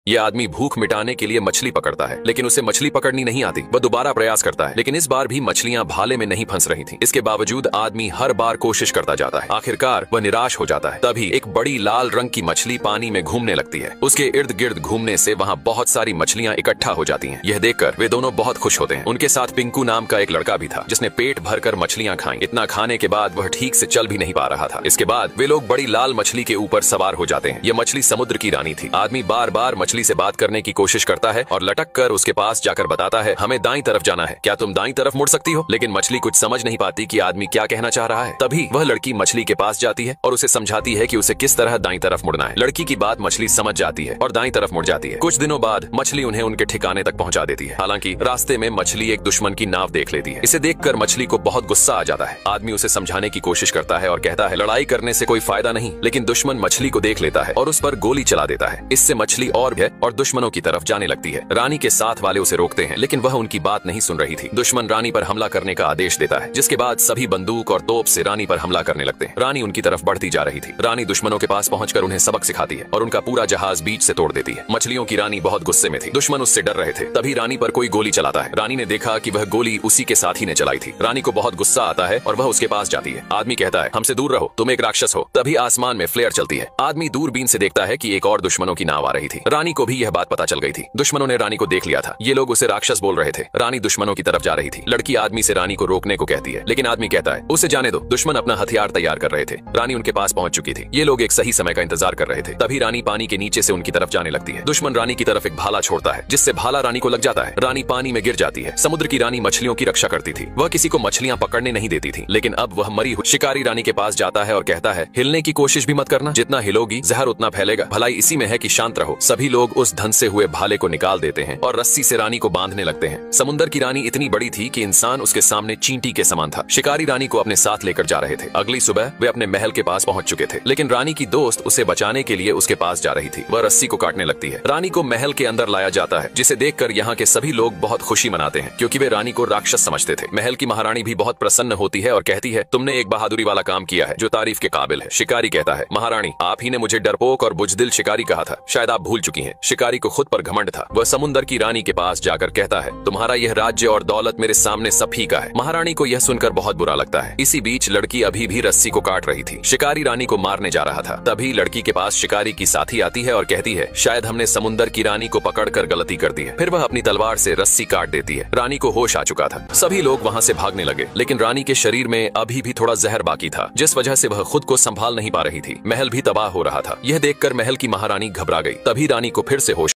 ये आदमी भूख मिटाने के लिए मछली पकड़ता है, लेकिन उसे मछली पकड़नी नहीं आती। वह दोबारा प्रयास करता है, लेकिन इस बार भी मछलियां भाले में नहीं फंस रही थीं। इसके बावजूद आदमी हर बार कोशिश करता जाता है। आखिरकार वह निराश हो जाता है। तभी एक बड़ी लाल रंग की मछली पानी में घूमने लगती है। उसके इर्द गिर्द घूमने से वहाँ बहुत सारी मछलियां इकट्ठा हो जाती हैं। यह देखकर वे दोनों बहुत खुश होते हैं। उनके साथ पिंकू नाम का एक लड़का भी था, जिसने पेट भरकर मछलियां खाई। इतना खाने के बाद वह ठीक से चल भी नहीं पा रहा था। इसके बाद वे लोग बड़ी लाल मछली के ऊपर सवार हो जाते हैं। यह मछली समुद्र की रानी थी। आदमी बार बार मछली से बात करने की कोशिश करता है और लटक कर उसके पास जाकर बताता है, हमें दाईं तरफ जाना है, क्या तुम दाईं तरफ मुड़ सकती हो? लेकिन मछली कुछ समझ नहीं पाती कि आदमी क्या कहना चाह रहा है। तभी वह लड़की मछली के पास जाती है और उसे समझाती है कि उसे किस तरह दाईं तरफ मुड़ना है। लड़की की बात मछली समझ जाती है और दाईं तरफ मुड़ जाती है। कुछ दिनों बाद मछली उन्हें उनके ठिकाने तक पहुंचा देती है। हालांकि रास्ते में मछली एक दुश्मन की नाव देख लेती है। इसे देखकर मछली को बहुत गुस्सा आ जाता है। आदमी उसे समझाने की कोशिश करता है और कहता है, लड़ाई करने से कोई फायदा नहीं। लेकिन दुश्मन मछली को देख लेता है और उस पर गोली चला देता है। इससे मछली और दुश्मनों की तरफ जाने लगती है। रानी के साथ वाले उसे रोकते हैं, लेकिन वह उनकी बात नहीं सुन रही थी। दुश्मन रानी पर हमला करने का आदेश देता है, जिसके बाद सभी बंदूक और तोप से रानी पर हमला करने लगते हैं। रानी उनकी तरफ बढ़ती जा रही थी। रानी दुश्मनों के पास पहुंचकर उन्हें सबक सिखाती है और उनका पूरा जहाज बीच से तोड़ देती है। मछलियों की रानी बहुत गुस्से में थी। दुश्मन उससे डर रहे थे। तभी रानी पर कोई गोली चलाता है। रानी ने देखा कि वह गोली उसी के साथ ही ने चलाई थी। रानी को बहुत गुस्सा आता है और वह उसके पास जाती है। आदमी कहता है, हमसे दूर रहो, तुम एक राक्षस हो। तभी आसमान में फ्लेयर चलती है। आदमी दूरबीन से देखता है कि एक और दुश्मनों की नाव आ रही थी। रानी को भी यह बात पता चल गई थी। दुश्मनों ने रानी को देख लिया था। ये लोग उसे राक्षस बोल रहे थे। रानी दुश्मनों की तरफ जा रही थी। लड़की आदमी से रानी को रोकने को कहती है, लेकिन आदमी कहता है, उसे जाने दो, दुश्मन अपना हथियार तैयार कर रहे थे। रानी उनके पास पहुंच चुकी थी। ये लोग एक सही समय का इंतजार कर रहे थे। तभी रानी पानी के नीचे से उनकी तरफ जाने लगती है। दुश्मन रानी की तरफ एक भाला छोड़ता है, जिससे भाला रानी को लग जाता है। रानी पानी में गिर जाती है। समुद्र की रानी मछलियों की रक्षा करती थी। वह किसी को मछलियां पकड़ने नहीं देती थी। लेकिन अब वह मरी हुई शिकारी रानी के पास जाता है और कहता है, हिलने की कोशिश भी मत करना, जितना हिलोगी जहर उतना फैलेगा। भलाई इसी में है कि शांत रहो। सभी लोग उस धंसे हुए भाले को निकाल देते हैं और रस्सी से रानी को बांधने लगते हैं। समुद्र की रानी इतनी बड़ी थी कि इंसान उसके सामने चींटी के समान था। शिकारी रानी को अपने साथ लेकर जा रहे थे। अगली सुबह वे अपने महल के पास पहुंच चुके थे, लेकिन रानी की दोस्त उसे बचाने के लिए उसके पास जा रही थी। वह रस्सी को काटने लगती है। रानी को महल के अंदर लाया जाता है, जिसे देखकर यहाँ के सभी लोग बहुत खुशी मनाते हैं, क्योंकि वे रानी को राक्षस समझते थे। महल की महारानी भी बहुत प्रसन्न होती है और कहती है, तुमने एक बहादुरी वाला काम किया है जो तारीफ के काबिल है। शिकारी कहता है, महारानी, आप ही ने मुझे डरपोक और बुजदिल शिकारी कहा था, शायद आप भूल चुकी हैं। शिकारी को खुद पर घमंड था। वह समुद्र की रानी के पास जाकर कहता है, तुम्हारा यह राज्य और दौलत मेरे सामने सब फीका है। महारानी को यह सुनकर बहुत बुरा लगता है। इसी बीच लड़की अभी भी रस्सी को काट रही थी। शिकारी रानी को मारने जा रहा था। तभी लड़की के पास शिकारी की साथी आती है और कहती है, शायद हमने समुद्र की रानी को पकड़कर गलती कर दी है। फिर वह अपनी तलवार से रस्सी काट देती है। रानी को होश आ चुका था। सभी लोग वहाँ से भागने लगे, लेकिन रानी के शरीर में अभी भी थोड़ा जहर बाकी था, जिस वजह से वह खुद को संभाल नहीं पा रही थी। महल भी तबाह हो रहा था। यह देखकर महल की महारानी घबरा गई। तभी रानी को फिर से होश